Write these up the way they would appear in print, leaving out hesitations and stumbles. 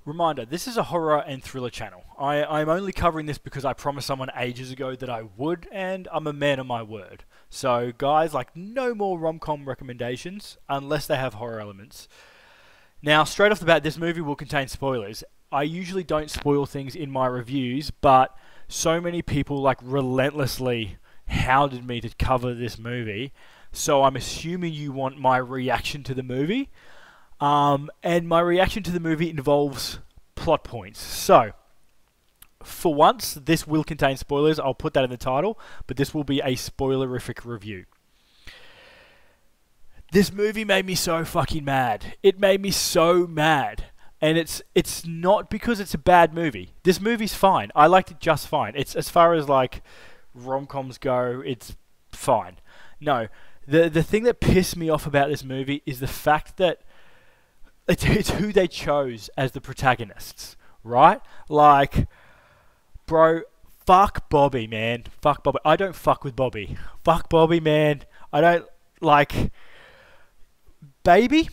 Reminder, this is a horror and thriller channel. I'm only covering this because I promised someone ages ago that I would, and I'm a man of my word. So guys, like, no more rom-com recommendations unless they have horror elements. Now, straight off the bat, this movie will contain spoilers. I usually don't spoil things in my reviews, but so many people like relentlessly hounded me to cover this movie, so I'm assuming you want my reaction to the movie. And my reaction to the movie involves plot points. So, for once, this will contain spoilers. I'll put that in the title, but this will be a spoilerific review. This movie made me so fucking mad. It made me so mad. And it's not because it's a bad movie. This movie's fine. I liked it just fine. It's, as far as like rom-coms go, it's fine. No, the thing that pissed me off about this movie is the fact that it's who they chose as the protagonists, right? Like, bro, fuck Bobby, man. Fuck Bobby. I don't fuck with Bobby. Fuck Bobby, man. I don't like... Baby?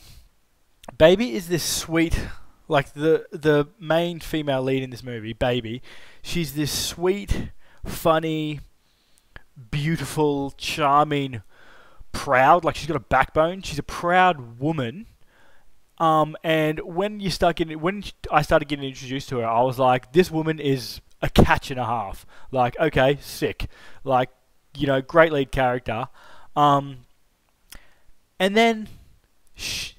Baby is this sweet... Like, the main female lead in this movie, Baby, she's this sweet, funny, beautiful, charming, proud... Like, she's got a backbone. She's a proud woman. And when I started getting introduced to her, I was like, this woman is a catch and a half. Like, okay, sick. Like, you know, great lead character. And then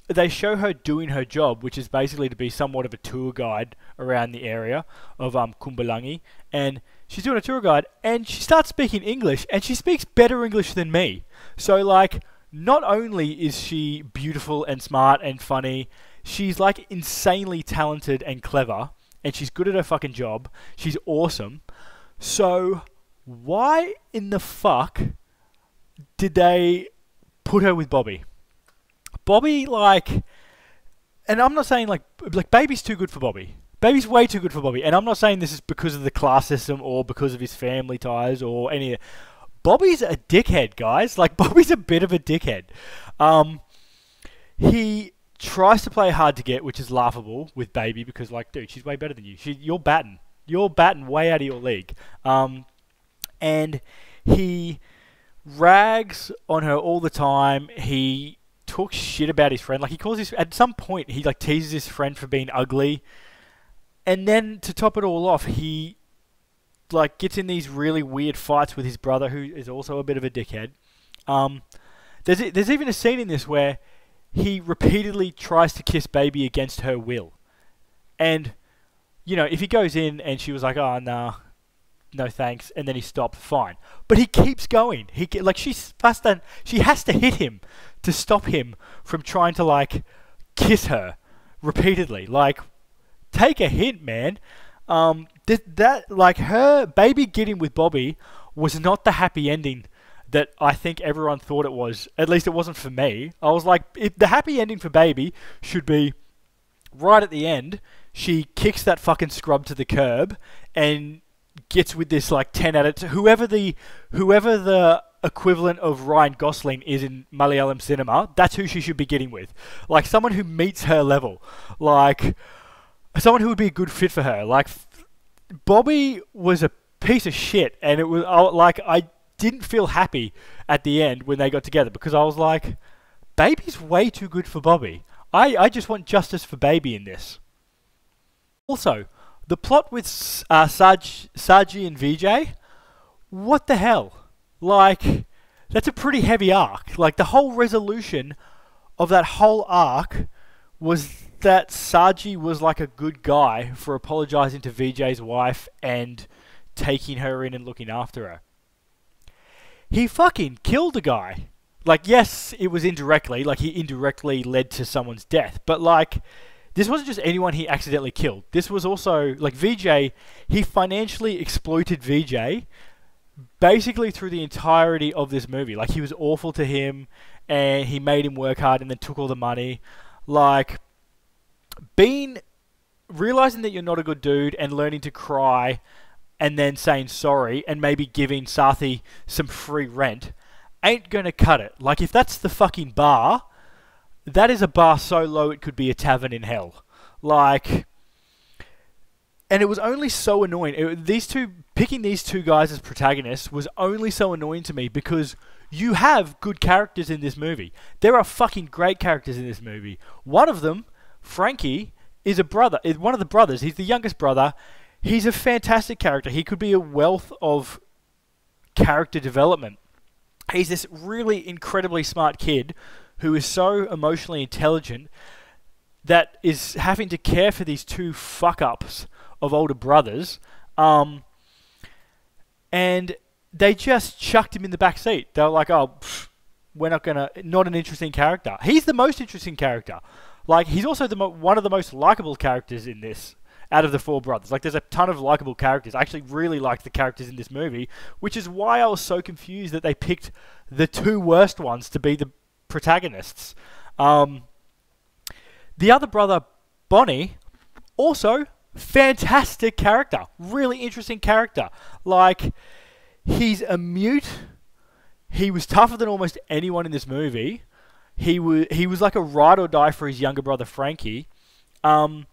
they show her doing her job, which is basically to be somewhat of a tour guide around the area of Kumbalangi. And she's doing a tour guide, and she starts speaking English, and she speaks better English than me. So, like... Not only is she beautiful and smart and funny, she's like insanely talented and clever, and she's good at her fucking job. She's awesome. So why in the fuck did they put her with Bobby? Bobby, like, and I'm not saying like Baby's too good for Bobby. Baby's way too good for Bobby, and I'm not saying this is because of the class system or because of his family ties or any. Bobby's a dickhead, guys. Like, Bobby's a bit of a dickhead. He tries to play hard to get, which is laughable with Baby because, like, dude, she's way better than you. You're batting. You're batting way out of your league. And he rags on her all the time. He talks shit about his friend. Like, he calls his... At some point, he, like, teases his friend for being ugly. And then, to top it all off, he... like, gets in these really weird fights with his brother, who is also a bit of a dickhead. There's even a scene in this where he repeatedly tries to kiss Baby against her will. And, you know, if he goes in and she was like, oh, nah, no thanks, and then he stopped, fine. But he keeps going. She has to hit him to stop him from trying to, like, kiss her repeatedly. Like, take a hint, man. Like, her Baby getting with Bobby was not the happy ending that I think everyone thought it was. At least it wasn't for me. I was like, the happy ending for Baby should be right at the end. She kicks that fucking scrub to the curb and gets with this like 10 out of 10. Whoever the equivalent of Ryan Gosling is in Malayalam cinema, that's who she should be getting with. Like, someone who meets her level. Like, someone who would be a good fit for her. Like, Bobby was a piece of shit, and it was like, I didn't feel happy at the end when they got together because I was like, Baby's way too good for Bobby. I just want justice for Baby in this. Also, the plot with Saji and VJ, what the hell? Like, that's a pretty heavy arc. Like, the whole resolution of that whole arc was that Saji was like a good guy for apologizing to VJ's wife and taking her in and looking after her. He fucking killed a guy. Like, yes, it was indirectly. Like, he indirectly led to someone's death. But, like, this wasn't just anyone he accidentally killed. This was also, like, VJ, he financially exploited VJ basically through the entirety of this movie. Like, he was awful to him, and he made him work hard and then took all the money. Like, realizing that you're not a good dude and learning to cry and then saying sorry and maybe giving Sathi some free rent ain't gonna cut it. Like, if that's the fucking bar, that is a bar so low it could be a tavern in hell. Like, And it was only so annoying. Picking these two guys as protagonists was only so annoying to me because you have good characters in this movie. There are fucking great characters in this movie. One of them, Frankie, is one of the brothers. He's the youngest brother. He's a fantastic character. He could be a wealth of character development. He's this really incredibly smart kid who is so emotionally intelligent that is having to care for these two fuck-ups of older brothers, and they just chucked him in the back seat. They were like, "Oh, we're not gonna." Not an interesting character. He's the most interesting character. Like, he's also one of the most likable characters in this out of the four brothers. Like, there's a ton of likable characters. I actually really like the characters in this movie, which is why I was so confused that they picked the two worst ones to be the protagonists. The other brother, Bonnie, also fantastic character. Really interesting character. Like, he's a mute. He was tougher than almost anyone in this movie. He was like a ride or die for his younger brother, Frankie. And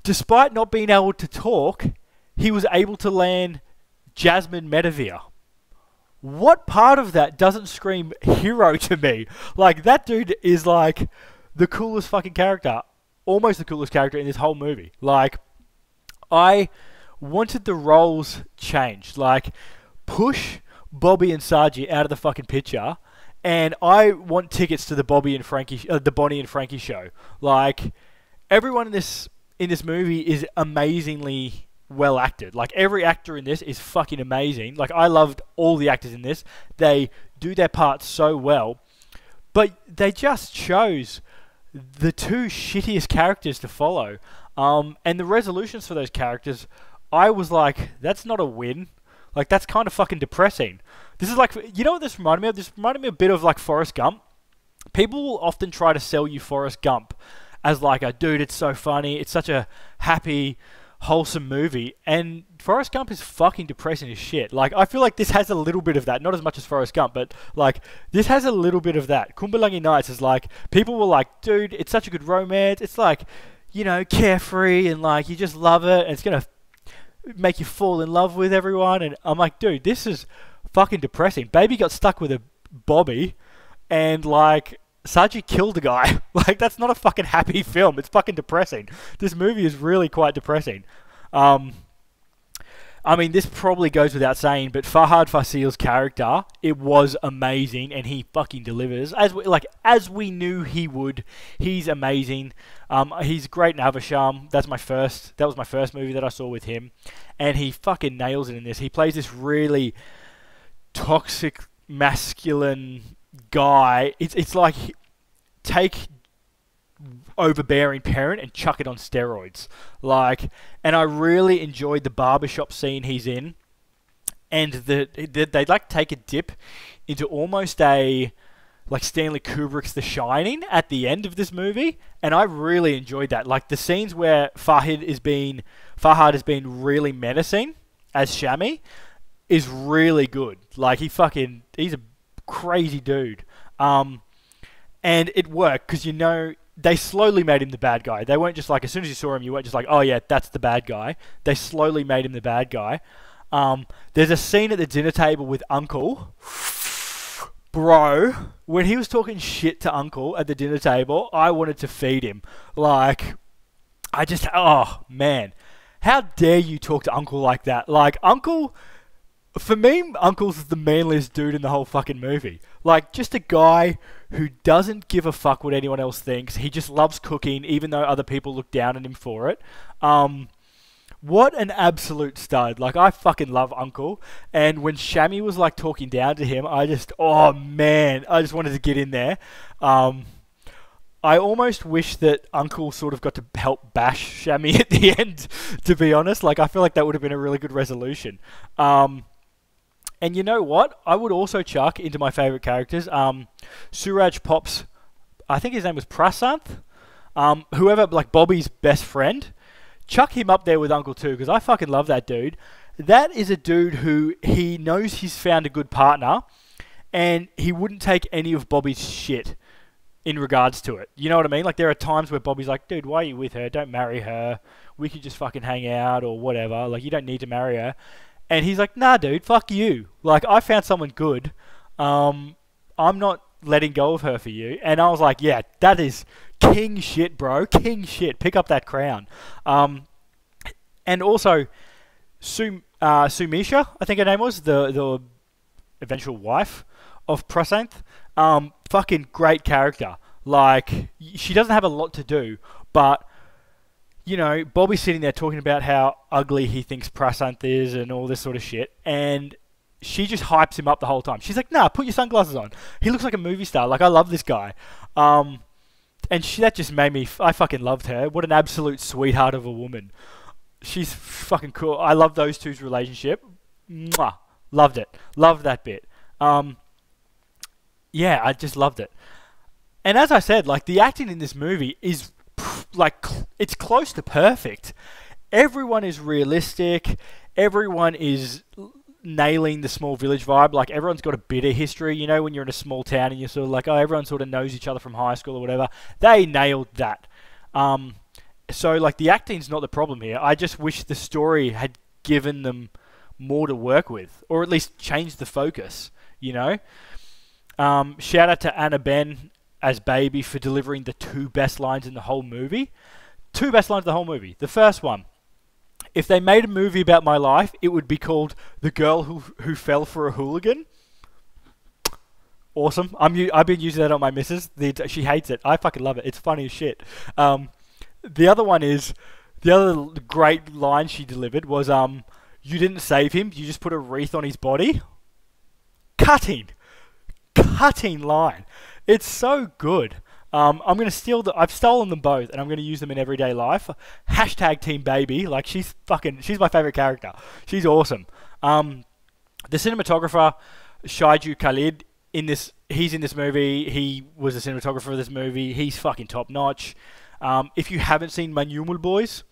despite not being able to talk, he was able to land Jasmine Medivere. What part of that doesn't scream hero to me? Like, that dude is like the coolest fucking character. Almost the coolest character in this whole movie. Like, I wanted the roles changed. Like, push Bobby and Saji out of the fucking picture, and I want tickets to the Bonnie and Frankie show. Like, everyone in this movie is amazingly well acted. Like, every actor in this is fucking amazing. Like, I loved all the actors in this. They do their parts so well, but they just chose the two shittiest characters to follow. And the resolutions for those characters, I was like, that's not a win. Like, that's kind of fucking depressing. This is like, you know what this reminded me of? This reminded me a bit of like Forrest Gump. People will often try to sell you Forrest Gump as like a, dude, it's so funny, it's such a happy, wholesome movie. And Forrest Gump is fucking depressing as shit. Like, I feel like this has a little bit of that. Not as much as Forrest Gump, but like, this has a little bit of that. Kumbalangi Nights is like, people were like, dude, it's such a good romance. It's like, you know, carefree, and like, you just love it, and it's gonna make you fall in love with everyone. And I'm like, dude, this is fucking depressing. Baby got stuck with a Bobby, and like, Saji killed a guy. Like, that's not a fucking happy film. It's fucking depressing. This movie is really quite depressing. I mean, this probably goes without saying, but Fahadh Faasil's character, it was amazing, and he fucking delivers. As we knew he would. He's amazing. He's great in Avasham. That was my first movie that I saw with him, and he fucking nails it in this. He plays this really toxic, masculine guy. It's like, take overbearing parent and chuck it on steroids. Like, and I really enjoyed the barbershop scene he's in, and they like take a dip into almost a like Stanley Kubrick's The Shining at the end of this movie, and I really enjoyed that. Like, the scenes where Fahad has been really menacing as Shami is really good. Like, he's a crazy dude. And it worked because, you know, they slowly made him the bad guy. They weren't just like, as soon as you saw him, you weren't just like, oh yeah, that's the bad guy. They slowly made him the bad guy. There's a scene at the dinner table with Uncle. Bro, when he was talking shit to Uncle at the dinner table, I wanted to feed him. Like, oh man, how dare you talk to Uncle like that? Like, Uncle, for me, Uncle's the manliest dude in the whole fucking movie. Like, just a guy who doesn't give a fuck what anyone else thinks. He just loves cooking, even though other people look down on him for it. What an absolute stud. Like, I fucking love Uncle. And when Shami was, like, talking down to him, oh man, I just wanted to get in there. I almost wish that Uncle sort of got to help bash Shami at the end, to be honest. Like, I feel like that would have been a really good resolution. And you know what? I would also chuck into my favourite characters, Suraj Pop's, I think his name was Prasanth, whoever, like, Bobby's best friend. Chuck him up there with Uncle too, because I fucking love that dude. That is a dude who, he knows he's found a good partner, and he wouldn't take any of Bobby's shit in regards to it. You know what I mean? Like, there are times where Bobby's like, dude, why are you with her? Don't marry her. We could just fucking hang out or whatever. Like, you don't need to marry her. And he's like, nah, dude, fuck you. Like, I found someone good. I'm not letting go of her for you. And I was like, yeah, that is king shit, bro. King shit. Pick up that crown. And also, Sumisha, I think her name was, the eventual wife of Prasanth. Fucking great character. Like, she doesn't have a lot to do, but, you know, Bobby's sitting there talking about how ugly he thinks Prasanth is and all this sort of shit, and she just hypes him up the whole time. She's like, nah, put your sunglasses on. He looks like a movie star. Like, I love this guy. And that just made me... I fucking loved her. What an absolute sweetheart of a woman. She's fucking cool. I love those two's relationship. Mwah. Loved it. Loved that bit. Yeah, I just loved it. And as I said, like, the acting in this movie is, like, it's close to perfect. Everyone is realistic. Everyone is nailing the small village vibe. Like, everyone's got a bit of history. You know, when you're in a small town and you're sort of like, oh, everyone sort of knows each other from high school or whatever. They nailed that. So, like, the acting's not the problem here. I just wish the story had given them more to work with, or at least changed the focus, you know? Shout out to Anna Ben as Baby for delivering the two best lines in the whole movie. Two best lines in the whole movie. The first one, if they made a movie about my life, it would be called The Girl Who Fell for a Hooligan. Awesome. I've been using that on my missus. She hates it. I fucking love it. It's funny as shit. The other one is, the other great line she delivered was, you didn't save him, you just put a wreath on his body. Cutting line. It's so good. I'm gonna steal I've stolen them both, and I'm gonna use them in everyday life. Hashtag Team Baby. Like, she's my favorite character. She's awesome. The cinematographer, Shaiju Khalid, he's in this movie. He was the cinematographer of this movie. He's fucking top notch. If you haven't seen Manyumul Boys,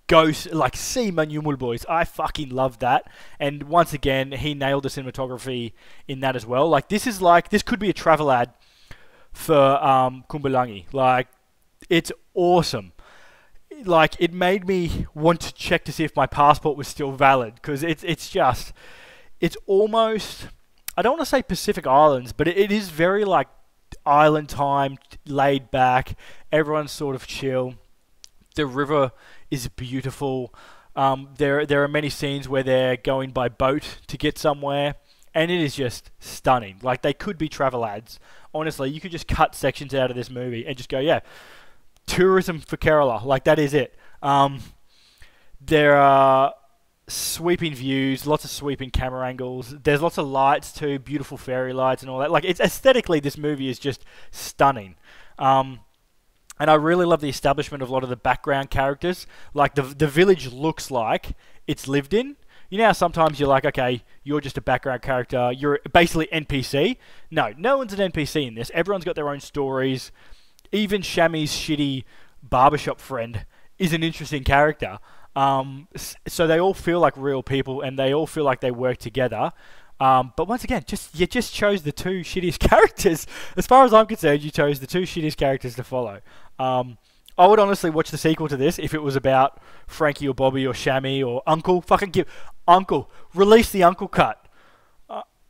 go see Manyumul Boys. I fucking love that. And once again, he nailed the cinematography in that as well. Like, this could be a travel ad for Kumbalangi. Like, it's awesome. Like, it made me want to check to see if my passport was still valid, because it's almost, I don't want to say Pacific Islands, but it is very like island time, laid back. Everyone's sort of chill. The river is beautiful. There are many scenes where they're going by boat to get somewhere, and it is just stunning. Like, they could be travel ads. Honestly, you could just cut sections out of this movie and just go, yeah, tourism for Kerala. Like, that is it. There are sweeping views, lots of sweeping camera angles. There's lots of lights too, beautiful fairy lights and all that. Like, it's aesthetically, this movie is just stunning. And I really love the establishment of a lot of the background characters. Like, the village looks like it's lived in. You know how sometimes you're like, okay, you're just a background character. You're basically NPC. No one's an NPC in this. Everyone's got their own stories. Even Shami's shitty barbershop friend is an interesting character. So they all feel like real people, and they all feel like they work together. But once again, you just chose the two shittiest characters. As far as I'm concerned, you chose the two shittiest characters to follow. I would honestly watch the sequel to this if it was about Frankie or Bobby or Shami or Uncle. Fucking give Uncle, release the Uncle cut.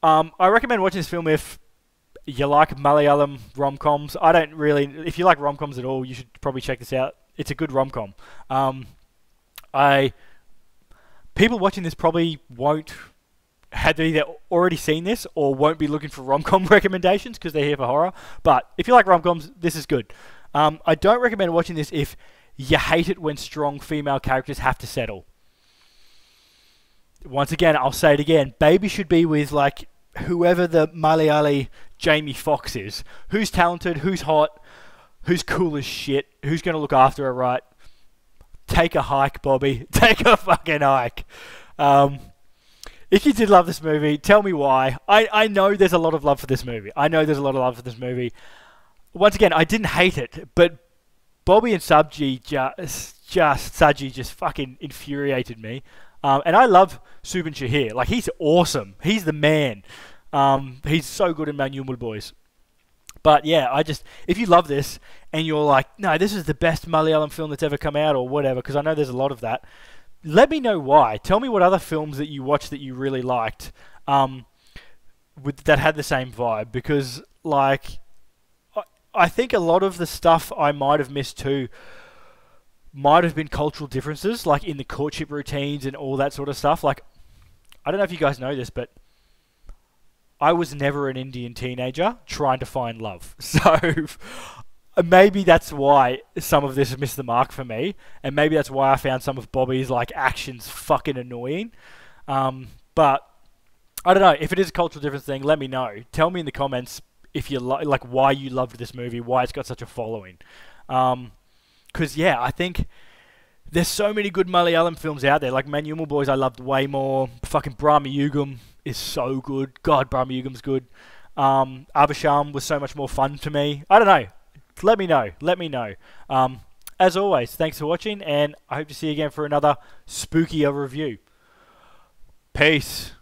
I recommend watching this film if you like Malayalam rom-coms. If you like rom-coms at all, you should probably check this out. It's a good rom-com. People watching this probably won't have either already seen this or won't be looking for rom-com recommendations because they're here for horror. But if you like rom-coms, this is good. I don't recommend watching this if you hate it when strong female characters have to settle. Once again, I'll say it again. Baby should be with, like, whoever the Malayali Jamie Foxx is. Who's talented, who's hot, who's cool as shit, who's going to look after her right. Take a hike, Bobby. Take a fucking hike. If you did love this movie, tell me why. I know there's a lot of love for this movie. Once again, I didn't hate it, but Bobby and Saji just fucking infuriated me. And I love Soubin Shahir. Like, he's awesome. He's the man. He's so good in Manyumul Boys. But yeah, if you love this and you're like, no, this is the best Malayalam film that's ever come out or whatever, because I know there's a lot of that, let me know why. Tell me what other films that you watched that you really liked that had the same vibe, because like I think a lot of the stuff I might have missed too might have been cultural differences, like in the courtship routines and all that sort of stuff. Like, I don't know if you guys know this, but I was never an Indian teenager trying to find love. So maybe that's why some of this missed the mark for me, and maybe that's why I found some of Bobby's like actions fucking annoying. But I don't know. If it is a cultural difference thing, let me know. Tell me in the comments if you like why you loved this movie, why it's got such a following. Because, yeah, I think there's so many good Malayalam films out there. Like, Manumal Boys I loved way more. Fucking Brahma Yugam is so good. God, Brahma Yugam's good. Abhisham was so much more fun to me. I don't know. Let me know. Let me know. As always, thanks for watching, and I hope to see you again for another spookier review. Peace.